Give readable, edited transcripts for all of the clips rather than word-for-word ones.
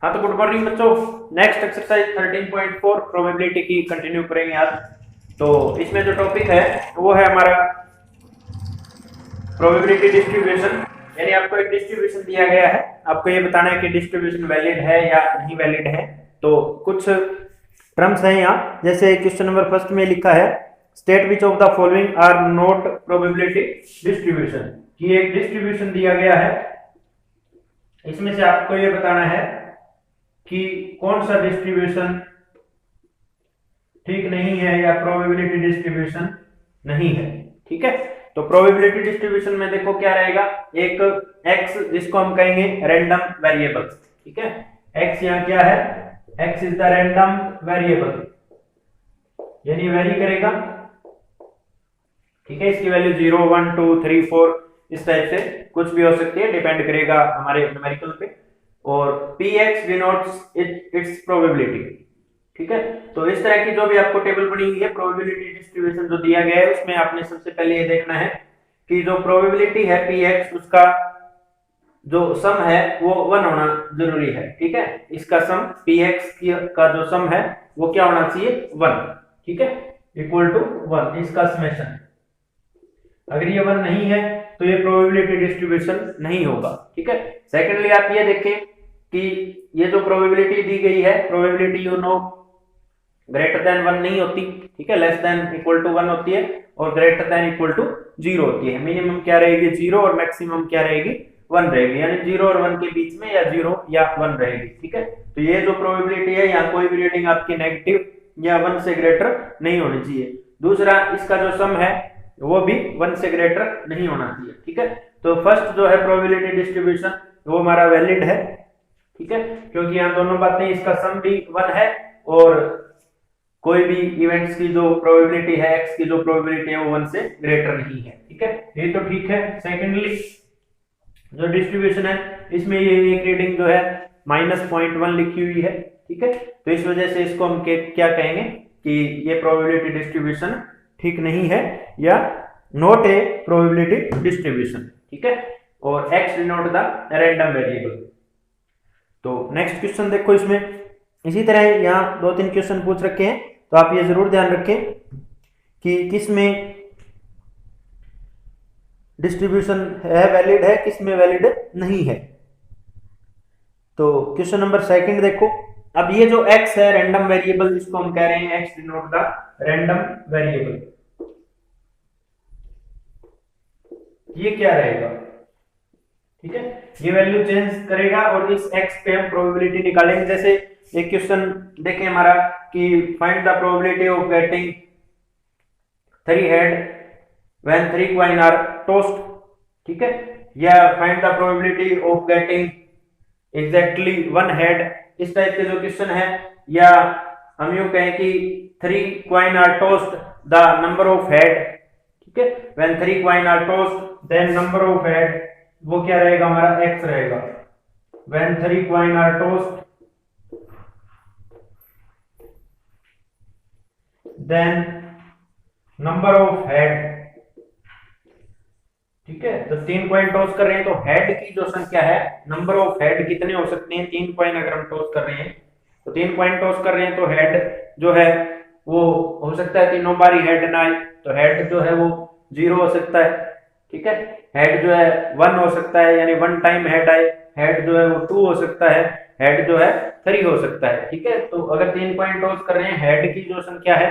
हाँ तो good morning बच्चों। नेक्स्ट एक्सरसाइज 13.4 प्रोबेबिलिटी की कंटिन्यू करेंगे आज। तो इसमें जो टॉपिक है वो है हमारा प्रोबेबिलिटी डिस्ट्रीब्यूशन। यानी आपको एक डिस्ट्रीब्यूशन दिया गया है, आपको ये बताना है कि डिस्ट्रीब्यूशन वैलिड है या नहीं वैलिड है। तो कुछ टर्म्स हैं यहाँ, जैसे क्वेश्चन नंबर फर्स्ट में लिखा है state which of the following are not probability distribution. कि एक डिस्ट्रीब्यूशन दिया गया है, इसमें से आपको ये बताना है कि कौन सा डिस्ट्रीब्यूशन ठीक नहीं है या प्रोबेबिलिटी डिस्ट्रीब्यूशन नहीं है। ठीक है, तो प्रोबेबिलिटी डिस्ट्रीब्यूशन में देखो क्या रहेगा, एक x जिसको हम कहेंगे रैंडम वेरिएबल। ठीक है, x यहाँ क्या है, x is the random variable, यानी वेरी करेगा। ठीक है, इसकी वैल्यू 0 1 2 3 4 इस टाइप से कुछ भी हो सकती है, डिपेंड करेगा हमारे न्यूमेरिकल पे। और px डिनोट्स इट्स प्रोबेबिलिटी। ठीक है, तो इस तरह की जो भी आपको टेबल बनी हुई है प्रोबेबिलिटी डिस्ट्रीब्यूशन जो दिया गया है, उसमें आपने सबसे पहले ये देखना है कि जो प्रोबेबिलिटी है px, उसका जो सम है वो 1 होना जरूरी है। ठीक है, इसका सम px का जो सम है वो क्या होना चाहिए, 1। ठीक है, इक्वल टू 1, इसका समेशन। अगर ये 1 नहीं है तो ये प्रोबेबिलिटी डिस्ट्रीब्यूशन नहीं होगा। ठीक है, सेकेंडली आप ये देखें कि ये जो प्रोबेबिलिटी दी गई है, probability you know greater than 1 नहीं होती। ठीक है, लेस देन इक्वल टू 1 होती है और ग्रेटर देन इक्वल टू 0 होती है। मिनिमम क्या रहेगी, 0, और मैक्सिमम क्या रहेगी, 1 रहेगी। यानी 0 और 1 के बीच में या 0 या 1 रहेगी। ठीक है, तो ये जो प्रोबेबिलिटी है, यहाँ कोई भी रीडिंग आपकी नेगेटिव या 1 से ग्रेटर नहीं होनी चाहिए। दूसरा, इसका जो सम है वो भी 1 से ग्रेटर नहीं होना चाहिए। ठीक है, तो फर्स्ट जो है प्रोबेबिलिटी डिस्ट्रीब्यूशन वो हमारा वैलिड है। ठीक है, क्योंकि यहाँ दोनों बातें, इसका सम भी 1 है और कोई भी इवेंट्स की जो प्रोबेबिलिटी है, x की जो प्रोबेबिलिटी है वो 1 से ग्रेटर नहीं है। ठीक है, ये तो ठीक है। सेकेंडली जो डिस्ट्रीब्यूशन है, इसमें ये एक रीडिंग जो है -0.1 लिखी हुई है। ठीक है, तो इस वजह से इसको हम क्या कहेंगे कि ये प्रोबेबिलिटी डिस्ट्रीब्यूशन ठीक नहीं है या नॉट ए प्रोबेबिलिटी डिस्ट्रीब्यूशन। ठीक है, और x denote the random variable. तो नेक्स्ट क्वेश्चन देखो, इसमें इसी तरह यहाँ 2-3 क्वेश्चन पूछ रखे हैं, तो आप ये जरूर ध्यान रखें कि किस में डिस्ट्रीब्यूशन है वैलिड है, किस में वैलिड नहीं है। तो क्वेश्चन नंबर सेकंड देखो, अब ये जो x है रैंडम वेरिएबल, जिसको हम कह रहे हैं x denote the random variable, ये क्या रहेगा। ठीक है, ये वैल्यू चेंज करेगा और इस x पे हम प्रोबेबिलिटी निकालेंगे। जैसे एक क्वेश्चन देखें हमारा कि find the probability of getting 3 head when 3 coin are tossed. ठीक है, या find the probability of getting exactly 1 head, इस टाइप के जो क्वेश्चन है। या हम यूं कहें कि 3 coin are tossed the number of head. ठीक है, when 3 coin are tossed then number of head, वो क्या रहेगा हमारा, x रहेगा। When 3 coin are tossed then number of head. ठीक है, तो 3 कॉइन टॉस कर रहे हैं तो हेड की जो संख्या है, नंबर ऑफ हेड कितने हो सकते हैं, 3 कॉइन अगर हम टॉस कर रहे हैं तो 3 कॉइन टॉस कर रहे हैं तो हेड जो है वो हो सकता है तीनों बारी हेड ना आए, तो हेड जो है वो 0 हो सकता है। ठीक है, हेड जो है 1 हो सकता है, यानी 1 टाइम हेड आए। हेड जो है वो 2 हो सकता है, हेड जो है 3 हो सकता है। ठीक है, तो अगर 3 कॉइन टॉस कर रहे हैं, हेड की जो संख्या है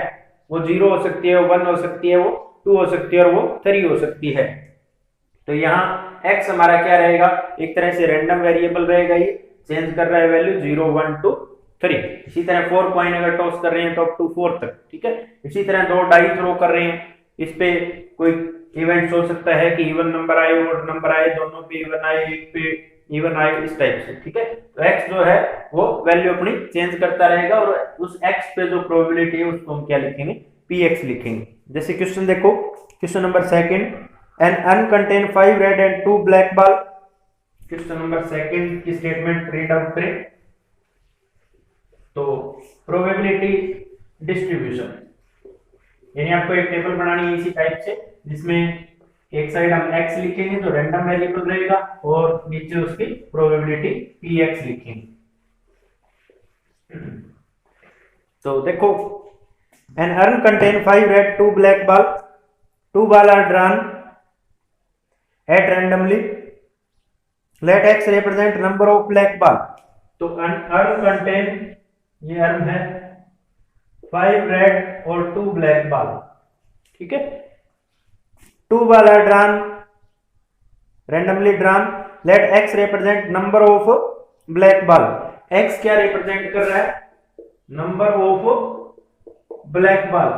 वो 0 हो सकती है, 1 हो सकती है, वो 2 हो सकती है और वो 3 हो सकती है। तो यहाँ x हमारा क्या रहेगा, एक तरह से रैंडम वेरिएबल रहेगा, ये चेंज कर रहा है वैल्यू 0 1 2 3। इसी तरह 4 कॉइन अगर टॉस कर रहे हैं तो अप टू 4 तक। ठीक है, इसी तरह 2 डाई थ्रो कर रहे हैं, इस पे कोई इवेंट्स हो सकता है कि इवन नंबर आए, ओड नंबर आए, दोनों पे इवन आए, एक पे इवन आए, इस टाइप से। ठीक है, तो x जो है वो वैल्यू अपनी चेंज करता रहेगा और उस x पे जो प्रोबेबिलिटी है उसको हम क्या लिखेंगे, px लिखेंगे। जैसे क्वेश्चन देखो, question number second, an urn contain 5 red and 2 black ball. Question number second की स्टेटमेंट रीड आउट करें। तो प्रोबेबिलिटी डिस्ट्रीब्यूशन, यानी आपको एक टेबल बनानी है इसी टाइप से, जिसमें एक साइड हम x लिखेंगे जो रैंडम वेरिएबल रहेगा और नीचे उसकी प्रोबेबिलिटी px लिखेंगे। तो देखो, an urn contain 5 red 2 black ball, 2 ball are drawn at randomly, let x represent number of black ball। तो अर्न कंटेन, ये अर्न है 5 रेड और 2 ब्लैक बॉल, ठीक है। 2 ball are drawn, randomly drawn, let x represent number of black ball. x क्या represent कर रहा है? नंबर ऑफ ब्लैक बॉल,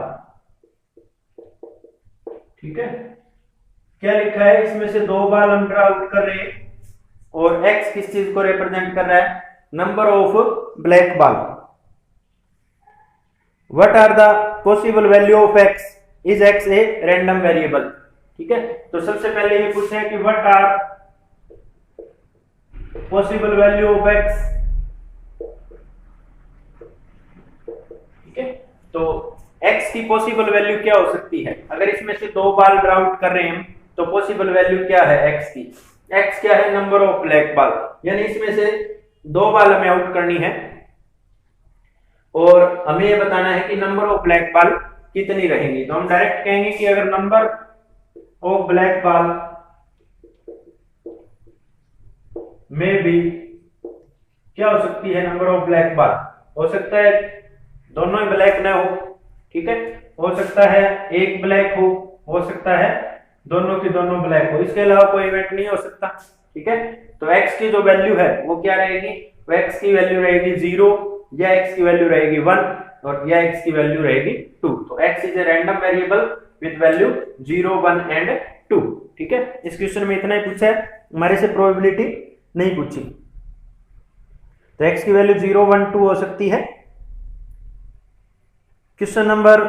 ठीक है। क्या लिखा है इसमें से 2 बॉल हम ड्रा आउट कर रहे हैं और x किस चीज को रिप्रेजेंट कर रहा है? Number of black ball. What are the possible value of x? Is x a random variable, ठीक है। तो सबसे पहले ये पूछे हैं कि what are possible value of x, ठीक है। तो x की पॉसिबल वैल्यू क्या हो सकती है? अगर इसमें से 2 बॉल ड्रा आउट कर रहे हैं तो पॉसिबल वैल्यू क्या है x की? x क्या है? नंबर ऑफ ब्लैक बॉल, यानी इसमें से 2 बॉल हमें आउट करनी है और हमें ये बताना है कि नंबर ऑफ ब्लैक बॉल कितनी रहेंगी। तो हम डायरेक्ट कहेंगे कि अगर नंबर ऑफ ब्लैक बॉल में भी क्या हो सकती है? नंबर ऑफ ब्लैक बॉल हो सकता है दोनों ही ब्लैक ना हो, ठीक है। हो सकता है एक ब्लैक हो सकता है दोनों की दोनों ब्लैक हो, इसके अलावा कोई इवेंट नहीं हो सकता, ठीक है। तो x की जो वैल्यू है वो क्या रहेगी? तो x की वैल्यू रहेगी 0, या x की वैल्यू रहेगी 1 और या x की वैल्यू रहेगी 2। तो x is a random variable with value 0, 1 and 2, ठीक है। इस क्वेश्चन में इतना ही पूछा है, हमारे से प्रोबेबिलिटी नहीं पूछी। तो x की वैल्यू 0, 1, 2 हो सकती है। क्वेश्चन नंबर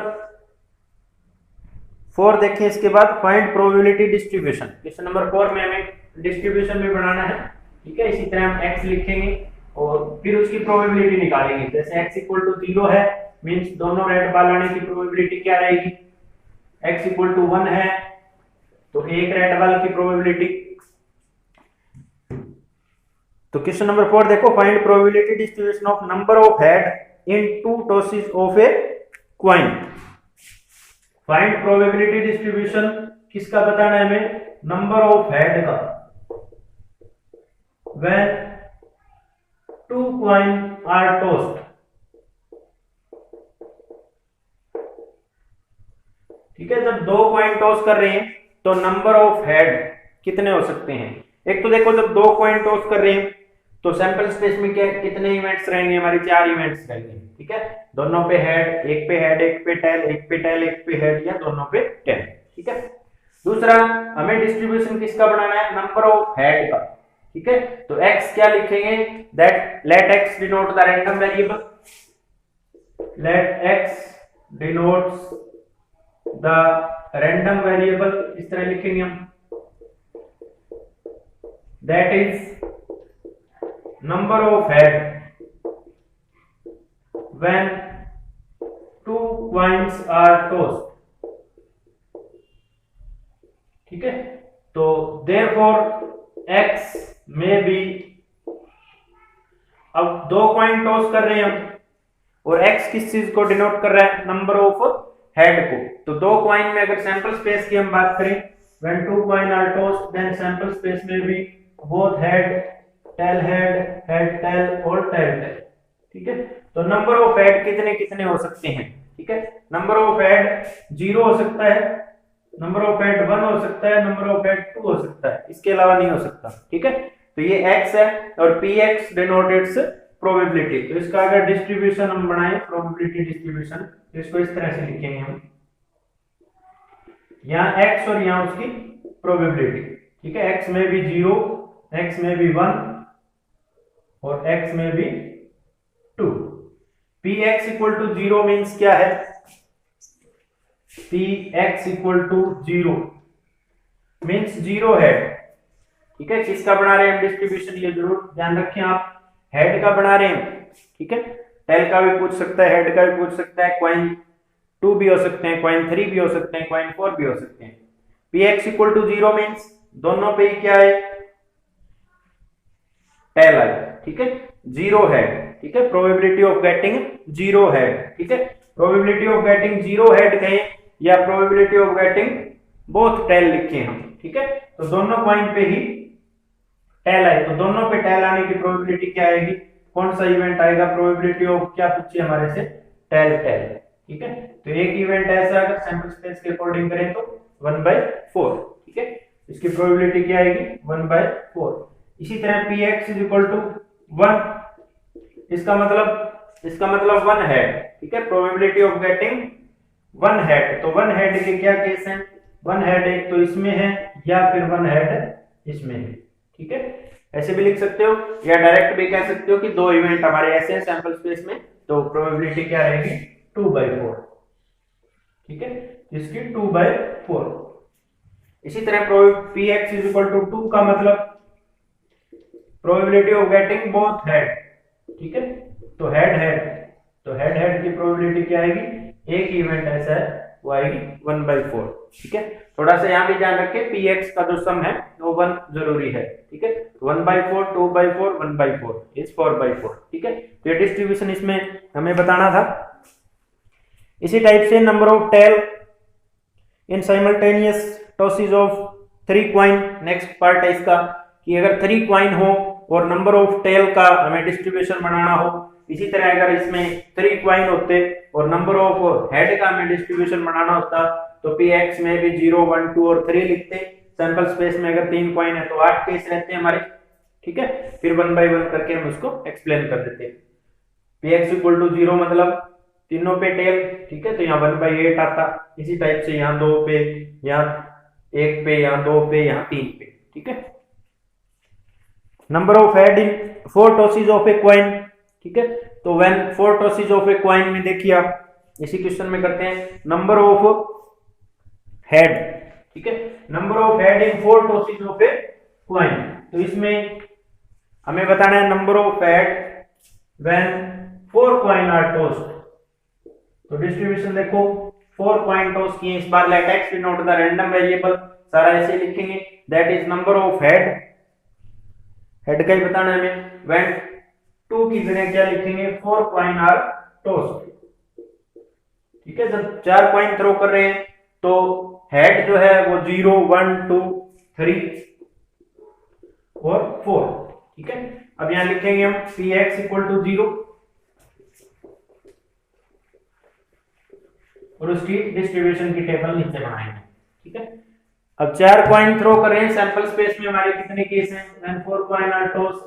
4 देखें इसके बाद, find probability distribution. Question number 4 में हमें डिस्ट्रीब्यूशन भी बनाना है, ठीक है। इसी तरह हम x लिखेंगे और फिर उसकी प्रोबेबिलिटी निकालेंगे। जैसे x इक्वल टू 0 है, मींस दोनों रेड बॉल आने की प्रोबेबिलिटी क्या रहेगी? x इक्वल टू 1 है तो एक रेड बॉल की प्रोबेबिलिटी। तो क्वेश्चन नंबर 4 देखो, find probability distribution of number of head in 2 tosses of A coin. Find probability distribution किसका बताना है हमें? नंबर ऑफ हेड का। When 2 coin are tossed, ठीक है। जब 2 कॉइन टॉस कर रहे हैं तो नंबर ऑफ हेड कितने हो सकते हैं? एक तो देखो, जब 2 कॉइन टॉस कर रहे हैं तो सैंपल स्पेस में क्या कितने इवेंट्स रहेंगे? हमारे 4 इवेंट्स रहेंगे, ठीक है। दोनों पे हेड, एक पे हेड, एक पे टेल, एक पे टेल, एक पे हेड, या दोनों पे टेल, ठीक है। दूसरा, हमें डिस्ट्रीब्यूशन किसका बनाना है? नंबर ऑफ हेड का, ठीक है। तो x क्या लिखेंगे? That let x denote the random variable, let x denotes the random variable, इस तरह लिखेंगे हम। That is number of head when 2 coins are tossed, ठीक है। तो देयरफॉर x में भी, अब 2 कॉइन टॉस कर रहे हैं हम और x किस चीज को डिनोट कर रहा है? नंबर ऑफ हेड को। तो 2 कॉइन में अगर सैंपल स्पेस की हम बात करें, when 2 coin are tossed then sample space में भी बोथ हेड टेल और टेल, ठीक है। तो नंबर ऑफ हेड कितने कितने हो सकते हैं? ठीक है, नंबर ऑफ हेड 0 हो सकता है, नंबर ऑफ हेड 1 हो सकता है, नंबर ऑफ हेड 2 हो सकता है, इसके अलावा नहीं हो सकता। ठीक है, तो ये x है और px डिनोटेड्स प्रोबेबिलिटी। तो इसका अगर डिस्ट्रीब्यूशन हम बनाएं, प्रोबेबिलिटी डिस्ट्रीब्यूशन, तो इसको इस तरह से लिखेंगे हम, यहाँ x और यहाँ उसकी प्रोबेबिलिटी। ठीक है, x में भी 0, x में भी 1 और x में भी 2। px इक्वल टू 0 मीन्स क्या है? px इक्वल टू 0 मीन्स 0 है। ठीक है, किसका बना रहे हैं हम डिस्ट्रीब्यूशन, ये जरूर ध्यान रखें आप, हेड का बना रहे हैं। ठीक है, टेल का भी पूछ सकता है, हेड का भी पूछ सकता है, कॉइन 2 भी हो सकते हैं, कॉइन 3 भी हो सकते हैं, कॉइन 4 भी हो सकते हैं। px इक्वल टू 0 मीन्स दोनों पे क्या है? टेल है। ठीक है, 0 है। ठीक है, probability of getting zero head, ठीक है, probability of getting zero head कहें या probability of getting both tail लिखे हम, ठीक है। तो दोनों पॉइंट पे ही टेल आए, तो दोनों पे टेल आने की प्रोबेबिलिटी क्या आएगी, कौन सा इवेंट आएगा, प्रोबेबिलिटी ऑफ क्या पूछे हमारे से, टेल टेल, ठीक है। तो एक इवेंट ऐसा अगर सैंपल स्पेस के अकॉर्डिंग करें तो 1/4, ठीक है, इसकी प्रोबेबिलिटी क्या आएगी 1/4। इसी तरह px इज इक्वल टू 1, इसका मतलब 1 हेड, ठीक है, प्रोबेबिलिटी ऑफ गेटिंग 1 हेड। तो 1 हेड के क्या केस हैं, 1 हेड एक तो इसमें है या फिर 1 हेड इसमें है, ठीक है, ऐसे भी लिख सकते हो या डायरेक्ट भी कह सकते हो कि दो इवेंट हमारे ऐसे हैं सैंपल स्पेस में, तो प्रोबेबिलिटी क्या रहेगी 2/4, ठीक है, इसकी 2/4। इसी तरह px इज इक्वल टू 2 का मतलब probability of getting both head, ठीक है, तो हेड की प्रोबेबिलिटी क्या आएगी, एक इवेंट ऐसा है वो आएगी 1/4, ठीक है। थोड़ा सा यहाँ भी ध्यान रखें px का जो सम है वो 1 जरूरी है, ठीक है, 1/4 2/4 1/4 इज 4/4, ठीक है। तो ये डिस्ट्रीब्यूशन इसमें हमें बताना था। इसी टाइप से number of tail in simultaneous tosses of 3 coin, next part है इसका कि अगर 3 कॉइन हो और नंबर ऑफ टेल का हमें डिस्ट्रीब्यूशन बनाना हो, इसी तरह अगर इसमें 3 कॉइन होते और नंबर ऑफ हेड का हमें डिस्ट्रीब्यूशन बनाना होता तो px में भी 0 1 2 और 3 लिखते, सैंपल स्पेस में अगर 3 कॉइन है तो 8 केस रहते हैं हमारे, ठीक है, फिर 1/1 करके हम उसको एक्सप्लेन कर देते हैं। px इक्वल टू 0 मतलब तीनों पे टेल, ठीक है, तो यहाँ 1/8 आता, इसी टाइप से यहाँ 2 पे, यहाँ 1 पे, यहाँ 2 पे, यहाँ 3 पे, ठीक है। Number of head in 4 tosses of a coin, ठीक है, तो when 4 tosses of a coin में देखिए आप इसी क्वेश्चन में करते हैं नंबर ऑफ हेड, ठीक है, number of head in 4 tosses of a coin, तो इसमें हमें बताना है number of head when 4 coin are tossed. तो डिस्ट्रीब्यूशन देखो 4 कॉइन टॉस किए, इस बार let x denote the random variable, सारा ऐसे लिखेंगे, that is number of head का ही बताना है हमें, व्हेन 2 की जगह क्या लिखेंगे 4 कॉइन आर टॉस्ड, ठीक है, जब 4 कॉइन थ्रो कर रहे हैं तो हेड जो है वो 0 1 2 3 और 4, ठीक है। अब यहां लिखेंगे हम px इक्वल टू 0 और उसकी डिस्ट्रीब्यूशन की टेबल नीचे बनाएंगे, ठीक है। अब 4 कॉइन थ्रो कर रहे हैं, सैंपल स्पेस में हमारे कितने केस हैं, when 4 coin are tossed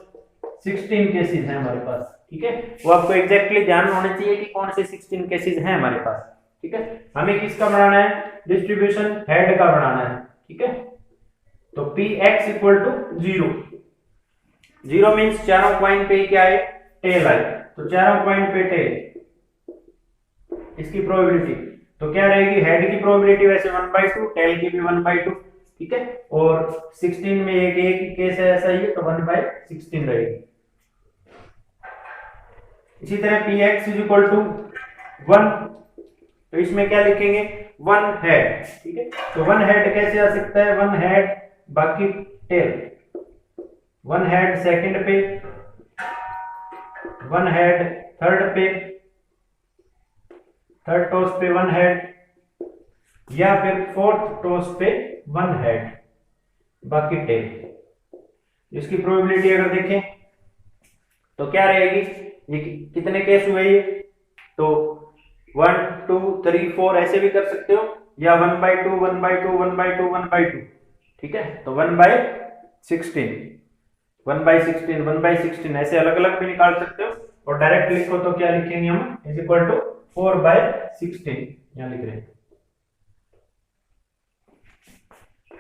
16 cases हैं हमारे पास, ठीक है, वो आपको एग्जैक्टली ध्यान होना चाहिए कि कौन से 16 केसेस हैं हमारे पास, ठीक है। हमें किसका बनाना है, डिस्ट्रीब्यूशन हेड का बनाना है, ठीक है। तो px इक्वल टू 0, 0 मींस चारों कॉइन पे क्या है, टेल आए, तो चारों कॉइन पे टेल, इसकी प्रोबेबिलिटी तो क्या रहेगी, हेड की प्रोबेबिलिटी वैसे 1/2, टेल की भी 1/2, ठीक है, और 16 में एक केस है ऐसा ही, तो 1/16 रहेगी। इसी तरह px इज इक्वल टू 1, तो इसमें क्या लिखेंगे 1 हेड, ठीक है, तो 1 हेड कैसे आ सकता है, 1 हेड बाकी टेल, 1 हेड सेकंड पे, 1 हेड थर्ड पे, थर्ड टॉस पे 1 हेड, या फिर फोर्थ टॉस पे 1 हेड बाकी टेल। इसकी प्रोबेबिलिटी अगर देखें तो क्या रहेगी, ये कितने केस हुए ये, तो 1 2 3 4 ऐसे भी कर सकते हो, या 1/2 1/2 1/2 1/2, ठीक है, तो 1/16 1/16 1/16 ऐसे अलग अलग भी निकाल सकते हो, और डायरेक्ट लिखो तो क्या लिखेंगे हम, इज इक्वल टू 4/16 यहां लिख रहे हैं।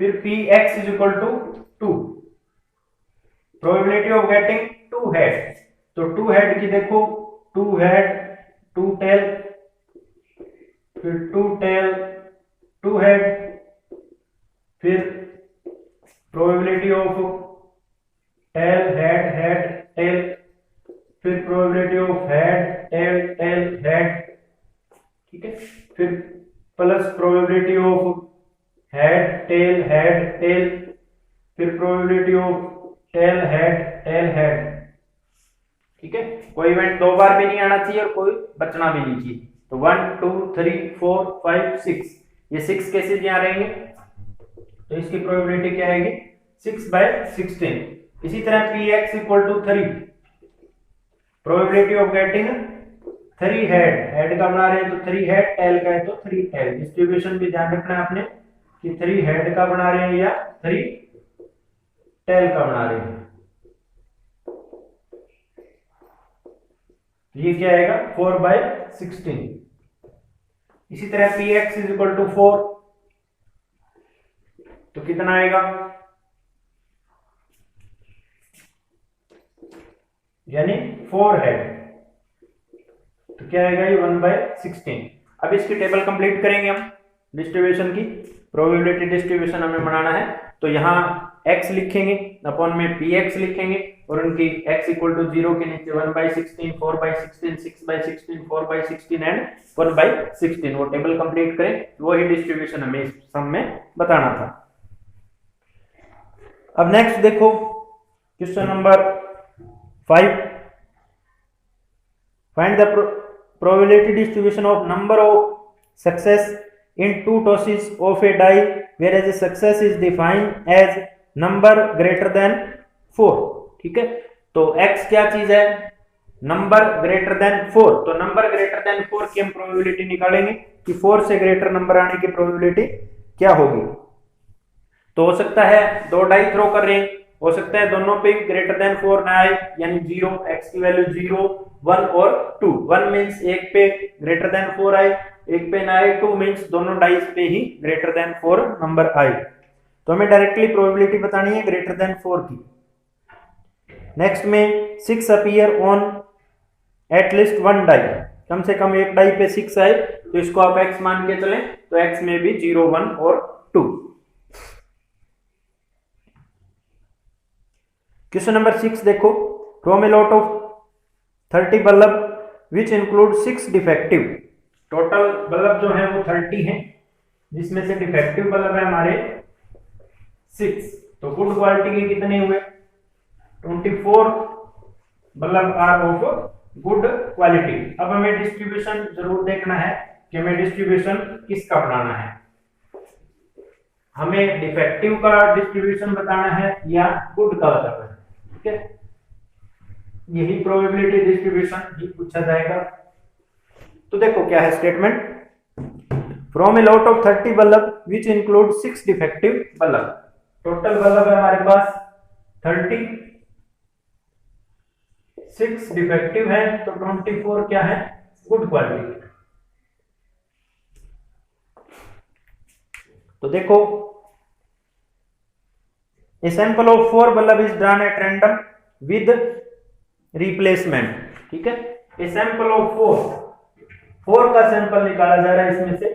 फिर px is equal to 2, probability of getting 2 head, तो 2 हेड की देखो 2 हेड 2 टेल, फिर 2 टेल 2 हेड, फिर probability of tail head head tail, फिर probability of head tail tail head, ठीक है, फिर plus probability of head tail, फिर प्रोबेबिलिटी ऑफ टेल हेड, ठीक है, कोई इवेंट 2 बार भी नहीं आना चाहिए और कोई बचना भी नहीं चाहिए। तो 1 2 3 4 5 6, ये 6 केसेस यहाँ रहेंगे, तो इसकी प्रोबेबिलिटी क्या आएगी 6/16। इसी तरह px equal to 3, probability of getting 3 head का बना रहे हैं तो 3 हेड, टेल का है तो 3 टेल। डिस्ट्रीब्यूशन भी ध्यान रखना है आपने कि 3 हेड का बना रहे हैं या 3 टेल का बना रहे हैं। ये क्या आएगा 4/16। इसी तरह px इज इक्वल टू 4, तो कितना आएगा, यानी 4 हेड, तो क्या आएगा ये 1/16। अब इसकी टेबल कंप्लीट करेंगे हम डिस्ट्रीब्यूशन की, प्रोबेबिलिटी डिस्ट्रीब्यूशन हमें बनाना है। तो यहाँ x लिखेंगे, अपॉन में px लिखेंगे, और उनकी x इक्वल टू 0 के नीचे 1/16, 4/16, 6/16, 4/16 एंड 1/16, वो टेबल कंप्लीट करें, वही डिस्ट्रीब्यूशन हमें इस सम में बताना था। अब नेक्स्ट देखो question number 5, find the probability distribution of number of success in 2 tosses of a die whereas a success is defined as number greater than 4। ठीक है, तो x क्या चीज है, नंबर ग्रेटर देन 4, तो नंबर ग्रेटर देन 4 की हम probability निकालेंगे कि 4 से ग्रेटर नंबर आने की प्रोबेबिलिटी क्या होगी। तो हो सकता है 2 डाई थ्रो कर रहे हैं, हो सकता है दोनों पे ग्रेटर देन 4 ना आए, यानी 0, x की वैल्यू 0 1 और 2। 1 मींस एक पे ग्रेटर देन 4 आए, एक पे ना आए, 2 मींस दोनों डाइस पे ही ग्रेटर देन 4 नंबर आए। तो हमें डायरेक्टली प्रोबेबिलिटी बतानी है ग्रेटर देन 4 की। नेक्स्ट में 6 अपीयर ऑन एटलीस्ट 1 डाई, कम से कम एक डाई पे 6 आए, तो इसको आप x मान के चलें, तो x में भी 0 1 और 2। क्वेश्चन नंबर 6 देखो, from a lot of 30 bulb which include 6 defective, total bulb जो है वो 30 हैं, जिसमें से डिफेक्टिव बल्ब है हमारे 6, तो गुड क्वालिटी के कितने हुए 24 bulb are of good quality. अब हमें डिस्ट्रीब्यूशन जरूर देखना है कि हमें डिस्ट्रीब्यूशन किसका बनाना है, हमें डिफेक्टिव का डिस्ट्रीब्यूशन बताना है या गुड का बताना है। ठीक है, यही प्रोबेबिलिटी डिस्ट्रीब्यूशन भी पूछा जाएगा। तो देखो क्या है statement, from a lot of 30 bulb which include 6 defective bulb, total bulb है हमारे पास 30, 6 डिफेक्टिव है, तो 24 क्या है गुड क्वालिटी। तो देखो a sample of 4 bulb is drawn at random with replacement। ठीक है, a sample of 4 का सैंपल निकाला जा रहा है, इसमें से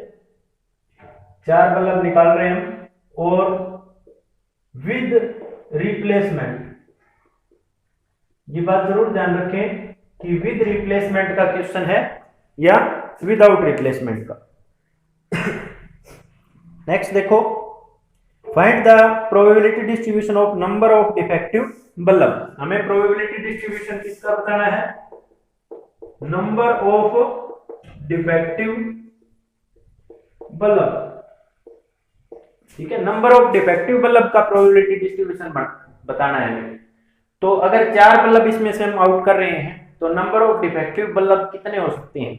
4 बल्ब निकाल रहे हैं हम, और विद रिप्लेसमेंट, ये बात जरूर ध्यान रखें कि विद रिप्लेसमेंट का क्वेश्चन है या विदाउट रिप्लेसमेंट का। नेक्स्ट देखो, find the probability distribution of number of defective bulb, हमें प्रोबेबिलिटी डिस्ट्रीब्यूशन किसका बताना है, नंबर ऑफ डिफेक्टिव बल्ब। ठीक है, नंबर ऑफ डिफेक्टिव बल्ब का प्रोबेबिलिटी डिस्ट्रीब्यूशन बताना है हमें। तो अगर 4 बल्ब इसमें से हम आउट कर रहे हैं, तो नंबर ऑफ डिफेक्टिव बल्ब कितने हो सकते हैं,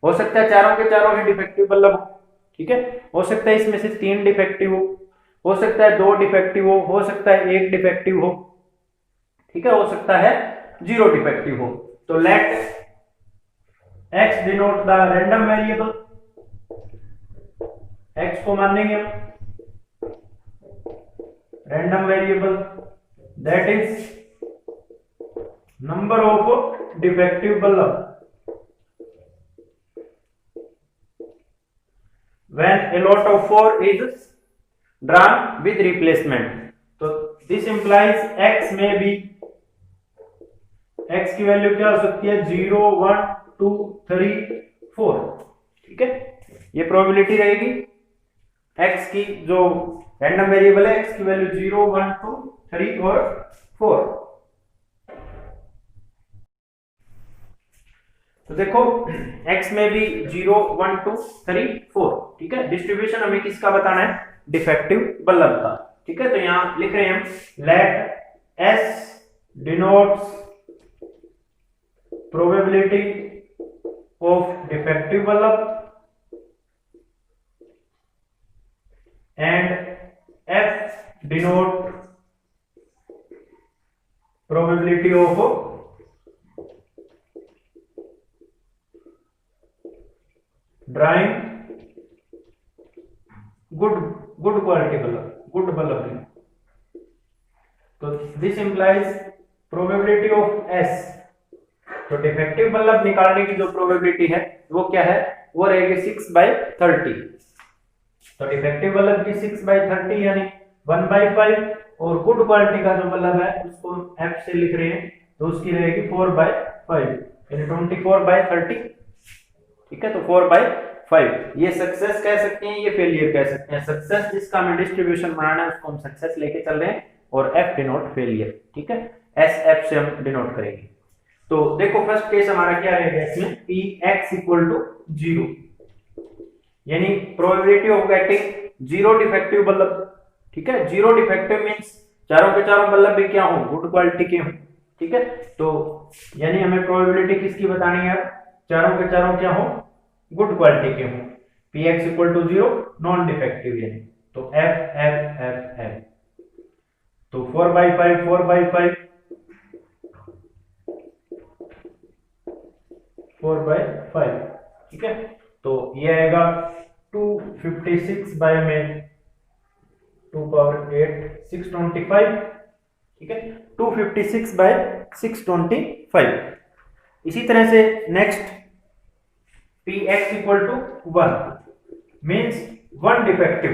हो सकता है चारों के चारों ही डिफेक्टिव बल्ब हो। ठीक है, हो सकता है इसमें से 3 डिफेक्टिव हो सकता है 2 डिफेक्टिव हो सकता है 1 डिफेक्टिव हो, ठीक है, हो सकता है 0 डिफेक्टिव हो। तो let x denote the random variable, x को मानेंगे हम random variable, that is number of defective bulb when a lot of 4 is drawn with replacement। तो this implies x में भी x की वैल्यू क्या हो सकती है 0 1 2 3 4। ठीक है, ये प्रोबेबिलिटी रहेगी x की, जो रैंडम वेरिएबल है x की वैल्यू 0 1 2 3 और 4। तो देखो x में भी 0 1 2 3 4, ठीक है। डिस्ट्रीब्यूशन हमें किसका बताना है, डिफेक्टिव बल्ब का, ठीक है। तो यहां लिख रहे हैं हम let s denotes probability of defective bulb and f denote probability of drawing good quality bulb, good bulb. तो this implies probability of s, तो डिफेक्टिव बल्ब निकालने की जो प्रोबेबिलिटी है वो क्या है, वो रहेगी 6/30। तो डिफेक्टिव बल्ब की 6/30 यानी 1/5, और गुड क्वालिटी का जो बल्ब है उसको f से लिख रहे हैं तो उसकी रहेगी 4/5 यानी 24/30, ठीक है। तो 4/5 ये सक्सेस कह सकते हैं, ये फेलियर कह सकते हैं। सक्सेस जिसका हमें डिस्ट्रीब्यूशन बनाना है उसको हम सक्सेस लेके चल रहे हैं, और f डिनोट फेलियर, ठीक है। s f से हम डिनोट करेंगे। तो देखो फर्स्ट केस हमारा क्या रहेगा इसमें, px = 0 यानी probability of getting 0 defective bulb, ठीक है। 0 डिफेक्टिव मींस चारों के चारों बल्ब भी क्या हो, गुड क्वालिटी के हो, ठीक है। तो यानी हमें प्रोबेबिलिटी किसकी बतानी है, चारों के चारों क्या हो, गुड क्वालिटी के हो। px = 0 नॉन डिफेक्टिव यानी, तो f f f f, तो 4/5 4/5 4/5, ठीक है। तो ये आएगा 256 में 2^8 625, ठीक है। 256/625। इसी तरह से नेक्स्ट px = 1 मींस 1 डिफेक्टिव,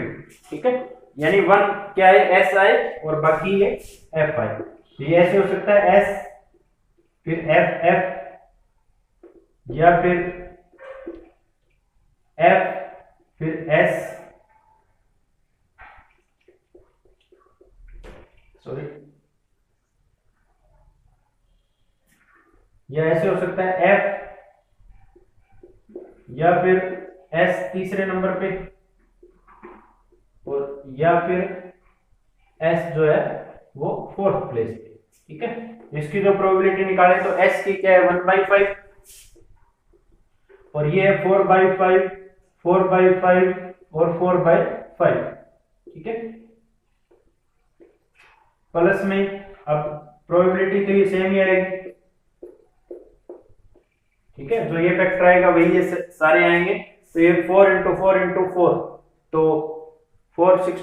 ठीक है। यानी 1 क्या है, s आए और बाकी ये f आए। ये ऐसे हो सकता है s फिर f f, या फिर f फिर s, सॉरी, या ऐसे हो सकता है f या फिर s तीसरे नंबर पे, और या फिर s जो है वो 4th प्लेस पे, ठीक है। इसकी जो प्रोबेबिलिटी निकालें तो s की क्या है 1/5, और ये 4/5 4/5 और 4/5, ठीक है। प्लस में अब प्रोबेबिलिटी तो ये सेम ही आएगी, ठीक है। जो ये फैक्टर आएगा वही ये सारे आएंगे, तो ये 4 × 4 × 4, तो 4 6